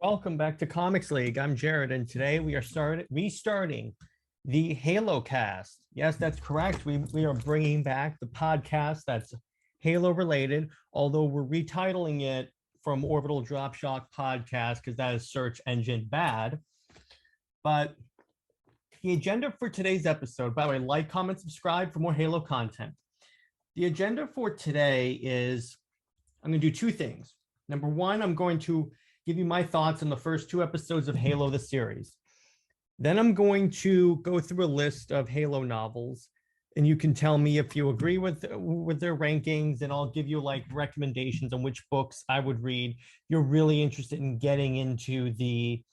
Welcome back to Comics League. I'm Jared, and today we are restarting the Halo cast. Yes, that's correct. We are bringing back the podcast that's Halo related, although we're retitling it from Orbital Drop Shock Podcast because that is search engine bad. But the agenda for today's episode, by the way, like, comment, subscribe for more Halo content. The agenda for today is I'm going to do two things. Number one, I'm going to give you my thoughts on the first two episodes of Halo, the series. Then I'm going to go through a list of Halo novels, and you can tell me if you agree with their rankings, and I'll give you like recommendations on which books I would read. You're really interested in getting into the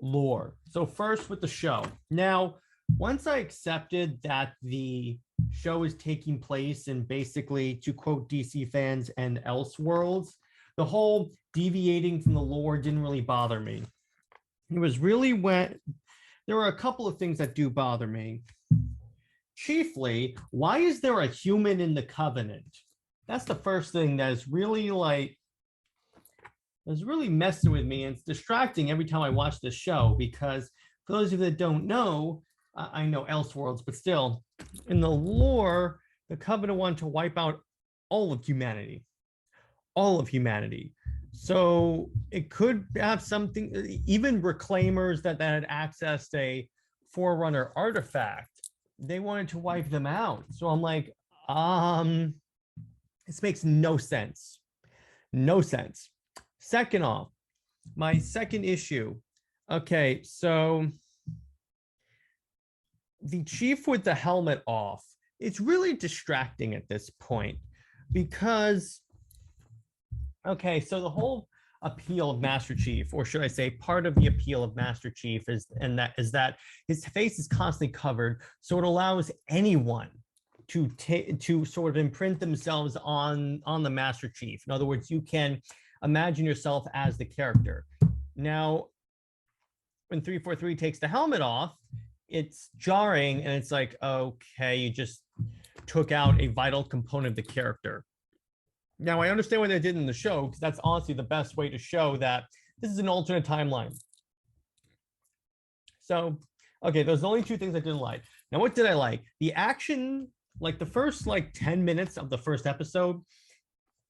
lore. So first with the show. Now, once I accepted that the show is taking place in, basically, to quote DC fans, and Elseworlds, the whole deviating from the lore didn't really bother me. It was really when there were a couple of things that do bother me. Chiefly, why is there a human in the Covenant? That's the first thing that is really messing with me, and it's distracting every time I watch this show, because for those of you that don't know, I know Elseworlds, but still, in the lore, the Covenant wanted to wipe out all of humanity. All of humanity. So it could have something, even Reclaimers that had accessed a Forerunner artifact, they wanted to wipe them out. So I'm like, this makes no sense. No sense. Second off, my second issue. Okay, so the chief with the helmet off, it's really distracting at this point, because okay, so the whole appeal of Master Chief, or should I say part of the appeal of Master Chief, is that his face is constantly covered, so it allows anyone to sort of imprint themselves on the Master Chief. In other words, you can imagine yourself as the character. Now, when 343 takes the helmet off, it's jarring, and it's like, okay, you just took out a vital component of the character. Now, I understand what they did in the show, because that's honestly the best way to show that this is an alternate timeline. So, okay, those are the only two things I didn't like. Now, what did I like? The action, like the first 10 minutes of the first episode,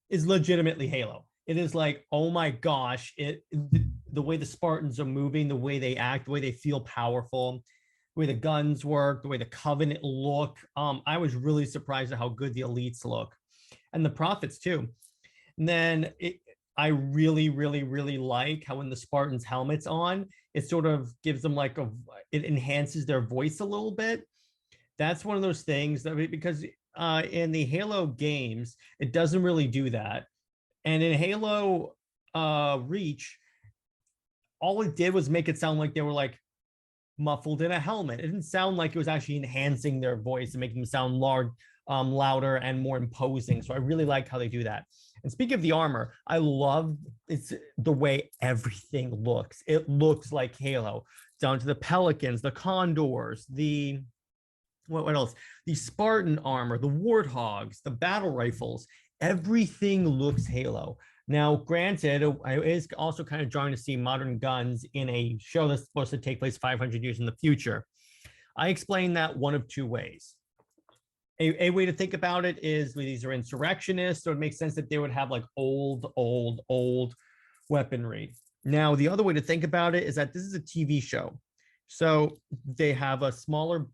is legitimately Halo. It is like, oh my gosh, the way the Spartans are moving, the way they act, the way they feel powerful, the way the guns work, the way the Covenant look. I was really surprised at how good the elites look. And the prophets too. And then I really, really, really like how when the Spartans' helmets on, it sort of gives them it enhances their voice a little bit. That's one of those things that, because in the Halo games, it doesn't really do that. And in Halo Reach, all it did was make it sound like they were muffled in a helmet. It didn't sound like it was actually enhancing their voice and making them sound louder and more imposing. So I really like how they do that. And speaking of the armor, I love the way everything looks. It looks like Halo, down to the Pelicans, the Condors, what else? The Spartan armor, the Warthogs, the battle rifles. Everything looks Halo. Now, granted, it is also kind of jarring to see modern guns in a show that's supposed to take place 500 years in the future. I explain that one of two ways. A way to think about it is these are insurrectionists, so it makes sense that they would have old weaponry. Now, the other way to think about it is that this is a TV show, so they have a smaller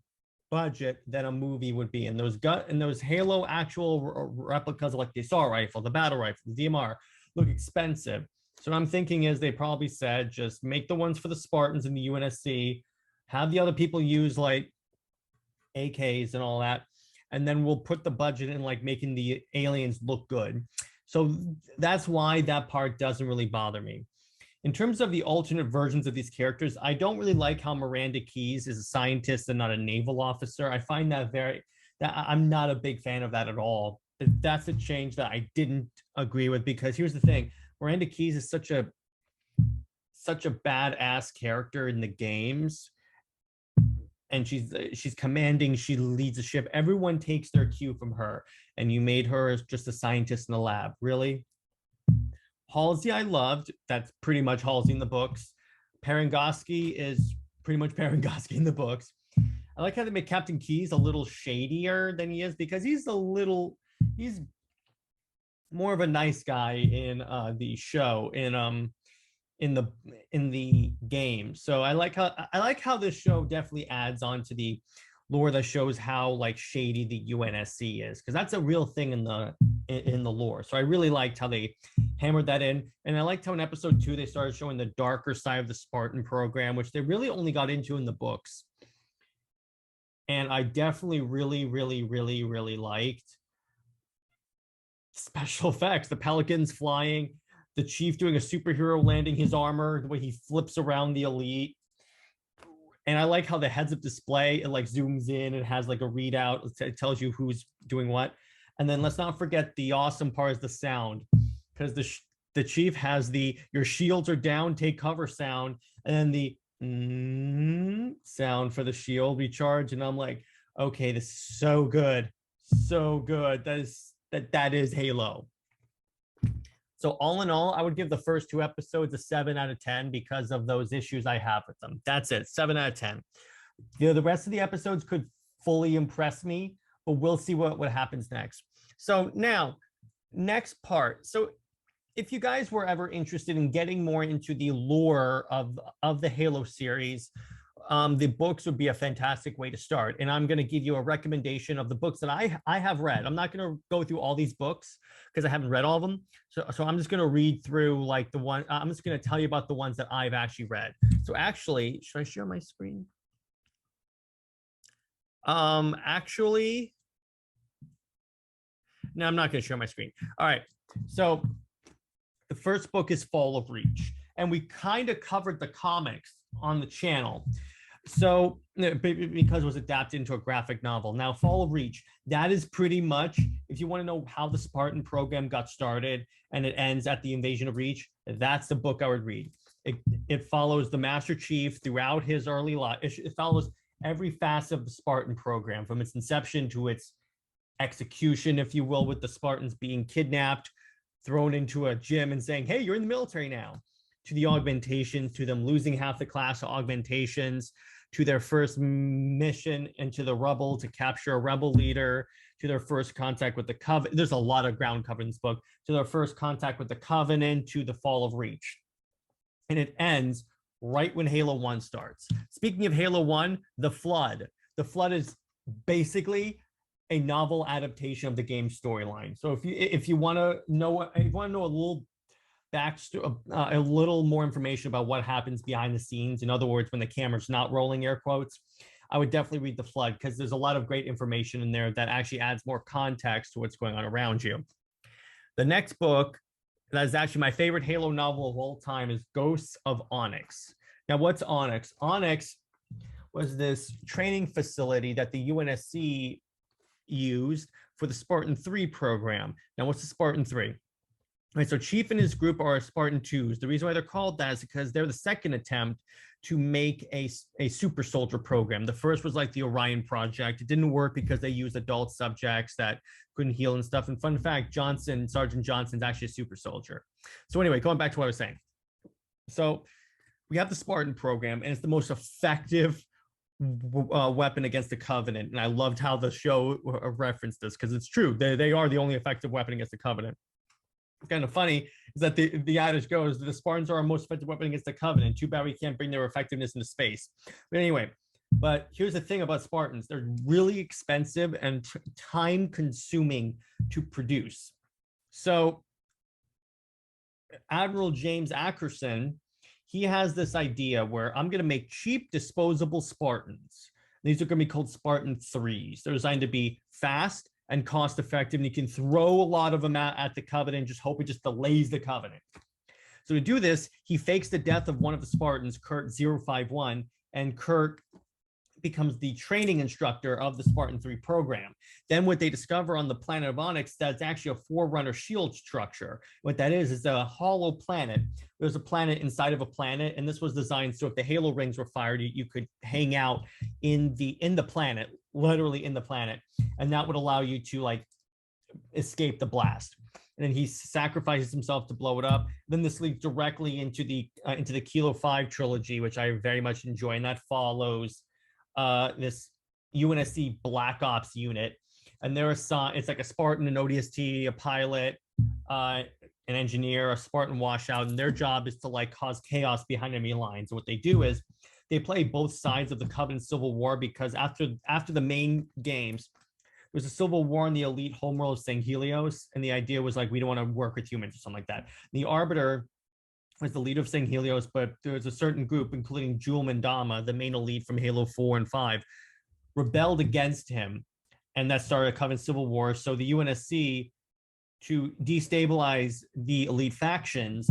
budget than a movie would be. And those Halo actual replicas, like the assault rifle, the battle rifle, the DMR, look expensive. So what I'm thinking is they probably said, just make the ones for the Spartans in the UNSC, have the other people use AKs and all that, and then we'll put the budget in making the aliens look good. So that's why that part doesn't really bother me. In terms of the alternate versions of these characters, I don't really like how Miranda Keyes is a scientist and not a naval officer. I find that I'm not a big fan of that at all. That's a change that I didn't agree with, because here's the thing. Miranda Keyes is such a badass character in the games, and she's commanding, she leads a ship, everyone takes their cue from her, and you made her just a scientist in the lab. Really? Halsey I loved. That's pretty much Halsey in the books. Parangoski is pretty much Parangoski in the books. I like how they make Captain Keyes a little shadier than he is because he's more of a nice guy in the show in the game. So I like how this show definitely adds on to the lore that shows how like shady the UNSC is, because that's a real thing in the lore. So I really liked how they hammered that in, and I liked how in episode 2 they started showing the darker side of the Spartan program, which they really only got into in the books. And I definitely really liked special effects, the pelicans flying, the chief doing a superhero landing his armor, the way he flips around the elite. And I like how the heads up display, it like zooms in, it has like a readout, it tells you who's doing what. And then let's not forget the awesome part is the sound, because the chief has the your shields are down, take cover sound, and then the sound for the shield recharge. And I'm like, okay, this is so good, so good. That is Halo. So all in all, I would give the first 2 episodes a 7 out of 10 because of those issues I have with them. That's it, 7 out of 10. The rest of the episodes could fully impress me, but we'll see what happens next. So now, next part. So if you guys were ever interested in getting more into the lore of the Halo series, the books would be a fantastic way to start. And I'm going to give you a recommendation of the books that I have read. I'm not going to go through all these books because I haven't read all of them. So I'm just going to read through like the one, I'm just going to tell you about the ones that I've actually read. So actually, should I share my screen? Actually, no, I'm not going to share my screen. All right. So the first book is Fall of Reach. And we kind of covered the comics on the channel. So because it was adapted into a graphic novel. Now, Fall of Reach, that is pretty much, if you want to know how the Spartan program got started and it ends at the invasion of Reach, that's the book I would read. It follows the Master Chief throughout his early life. It follows every facet of the Spartan program, from its inception to its execution, if you will, with the Spartans being kidnapped, thrown into a gym and saying, hey, you're in the military now, to the augmentations, to them losing half the class to augmentations, to their first mission into the rubble to capture a rebel leader, to their first contact with the Covenant. There's a lot of ground covered in this book. To their first contact with the Covenant, to the Fall of Reach. And it ends right when Halo 1 starts. Speaking of Halo 1, The Flood. The Flood is basically a novel adaptation of the game storyline. So if you want to know a little a little more information about what happens behind the scenes, in other words, when the camera's not rolling, air quotes, I would definitely read The Flood, because there's a lot of great information in there that actually adds more context to what's going on around you. The next book, that is actually my favorite Halo novel of all time, is Ghosts of Onyx. Now, what's Onyx? Onyx was this training facility that the UNSC used for the Spartan 3 program. Now, what's the Spartan 3? Right, so Chief and his group are Spartan 2s. The reason why they're called that is because they're the second attempt to make a super soldier program. The first was like the Orion Project. It didn't work because they used adult subjects that couldn't heal and stuff. And fun fact, Sergeant Johnson's actually a super soldier. So anyway, going back to what I was saying. So we have the Spartan program, and it's the most effective weapon against the Covenant. And I loved how the show referenced this, because it's true. They are the only effective weapon against the Covenant. Kind of funny is that the adage goes, the Spartans are our most effective weapon against the Covenant. Too bad we can't bring their effectiveness into space. But anyway, but here's the thing about Spartans. They're really expensive and time consuming to produce. So Admiral James Ackerson, he has this idea where I'm going to make cheap disposable Spartans. These are going to be called Spartan 3s. They're designed to be fast and cost effective, and you can throw a lot of them at the Covenant, just hope it just delays the Covenant. So to do this, he fakes the death of one of the Spartans, Kurt 051, and Kurt becomes the training instructor of the Spartan 3 program. Then what they discover on the planet of Onyx, that's actually a Forerunner shield structure. What that is a hollow planet. There's a planet inside of a planet, and this was designed so if the Halo rings were fired, you could hang out in the planet, literally in the planet, and that would allow you to like escape the blast. and then he sacrifices himself to blow it up. Then this leads directly into the Kilo 5 trilogy, which I very much enjoy, and that follows this UNSC Black Ops unit. And they're assigned, it's like a Spartan, an ODST, a pilot, an engineer, a Spartan washout, and their job is to like cause chaos behind enemy lines. And what they do is they play both sides of the Covenant Civil War, because after the main games, there was a civil war in the elite homeworld of Sanghelios, and the idea was like, we don't want to work with humans or something like that. The Arbiter was the leader of Sanghelios, but there was a certain group, including Jul Mandama, the main elite from Halo 4 and 5, rebelled against him, and that started a Covenant Civil War. So the UNSC, to destabilize the elite factions,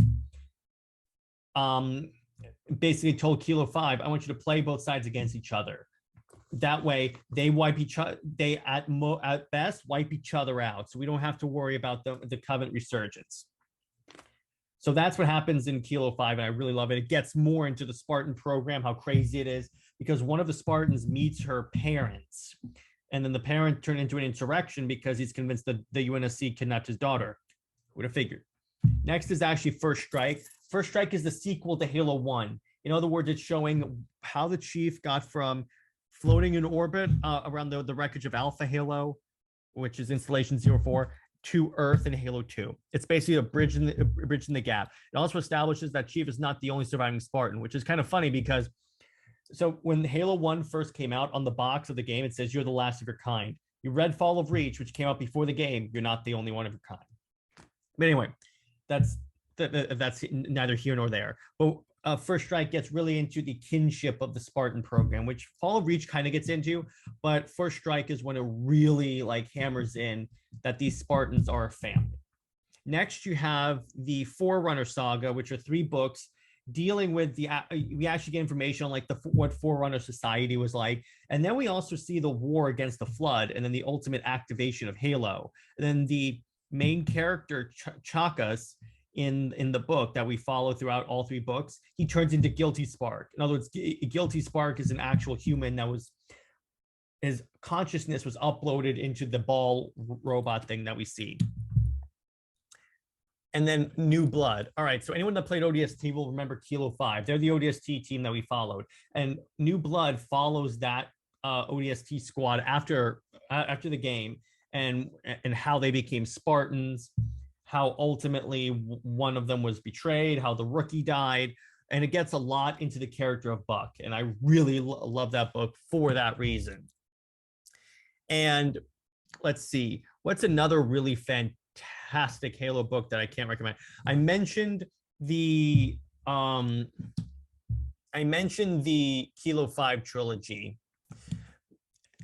basically told Kilo 5, I want you to play both sides against each other. That way they wipe each other, they at best wipe each other out, so we don't have to worry about the Covenant resurgence. So that's what happens in Kilo 5, and I really love it. It gets more into the Spartan program, how crazy it is, because one of the Spartans meets her parents, and then the parent turned into an insurrection because he's convinced that the UNSC kidnapped his daughter. Who would have figured? Next is actually First Strike. First Strike is the sequel to Halo 1. In other words, it's showing how the Chief got from floating in orbit around the wreckage of Alpha Halo, which is Installation 04, to Earth in Halo 2. It's basically a bridge in the gap. It also establishes that Chief is not the only surviving Spartan, which is kind of funny because, so when Halo 1 first came out, on the box of the game, it says you're the last of your kind. You read Fall of Reach, which came out before the game, you're not the only one of your kind. But anyway, that's neither here nor there. But First Strike gets really into the kinship of the Spartan program, which Fall of Reach kind of gets into, but First Strike is when it really like hammers in that these Spartans are a family. Next, you have the Forerunner Saga, which are 3 books dealing with we actually get information on like what Forerunner society was like, and then we also see the war against the Flood, and then the ultimate activation of Halo, and then the main character Chakas in the book that we follow throughout all 3 books, he turns into Guilty Spark. In other words, Guilty Spark is an actual human that was, his consciousness was uploaded into the ball robot thing that we see. And then New Blood. All right, so anyone that played ODST will remember Kilo 5. They're the ODST team that we followed. And New Blood follows that ODST squad after the game, and how they became Spartans, how ultimately one of them was betrayed, how the rookie died, and it gets a lot into the character of Buck. And I really love that book for that reason. And let's see, what's another really fantastic Halo book that I can't recommend? I mentioned the Kilo 5 trilogy,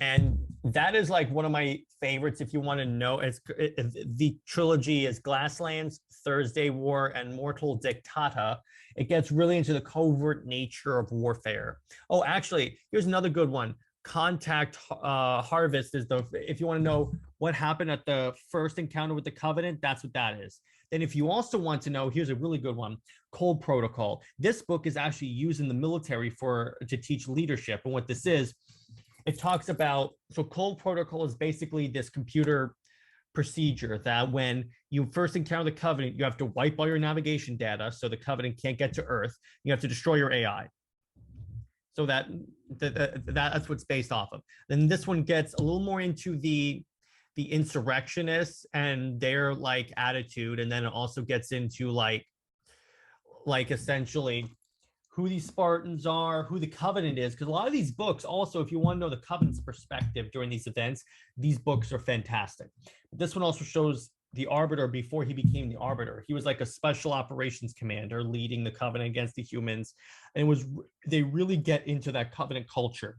and that is like one of my favorites. If you want to know, the trilogy is Glasslands, Thursday War, and Mortal Dictata. It gets really into the covert nature of warfare. Oh, actually, here's another good one. Contact Harvest is if you want to know what happened at the first encounter with the Covenant, that's what that is. Then if you also want to know, here's a really good one, Cold Protocol. This book is actually used in the military to teach leadership. And what this is, it talks about, so Cold Protocol is basically this computer procedure that when you first encounter the Covenant, you have to wipe all your navigation data so the Covenant can't get to Earth. You have to destroy your AI. So that's what's based off of. Then this one gets a little more into the insurrectionists and their like attitude, and then it also gets into like essentially who these Spartans are, who the Covenant is, because a lot of these books also, if you want to know the Covenant's perspective during these events, these books are fantastic. This one also shows the Arbiter before he became the Arbiter. He was like a special operations commander leading the Covenant against the humans, and they really get into that Covenant culture.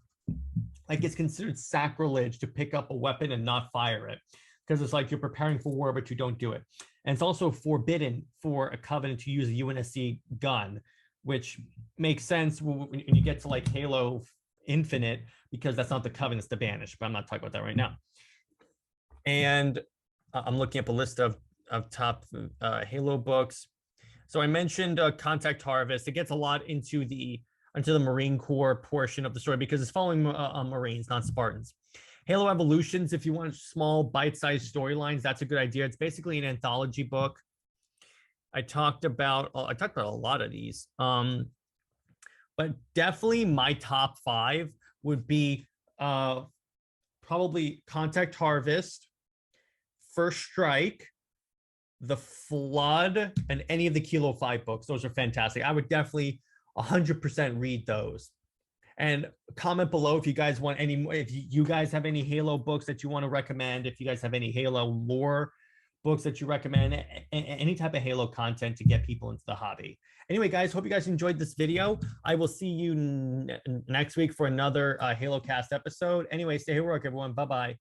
Like, it's considered sacrilege to pick up a weapon and not fire it, because it's like you're preparing for war, but you don't do it. And it's also forbidden for a Covenant to use a UNSC gun, which makes sense when you get to like Halo Infinite, because that's not the Covenant, it's the Banished, but I'm not talking about that right now. And I'm looking up a list of top Halo books. So I mentioned Contact Harvest. It gets a lot into the Marine Corps portion of the story, because it's following Marines, not Spartans. Halo Evolutions, if you want small bite-sized storylines, that's a good idea. It's basically an anthology book. I talked about a lot of these. But definitely my top 5 would be probably Contact Harvest, First Strike, The Flood, and any of the Kilo 5 books. Those are fantastic. I would definitely 100% read those. And comment below if you guys want any more, if you guys have any Halo books that you want to recommend, if you guys have any Halo lore books that you recommend, any type of Halo content to get people into the hobby. Anyway, guys, hope you guys enjoyed this video. I will see you next week for another Halo Cast episode. Anyway, stay heroic, everyone. Bye-bye.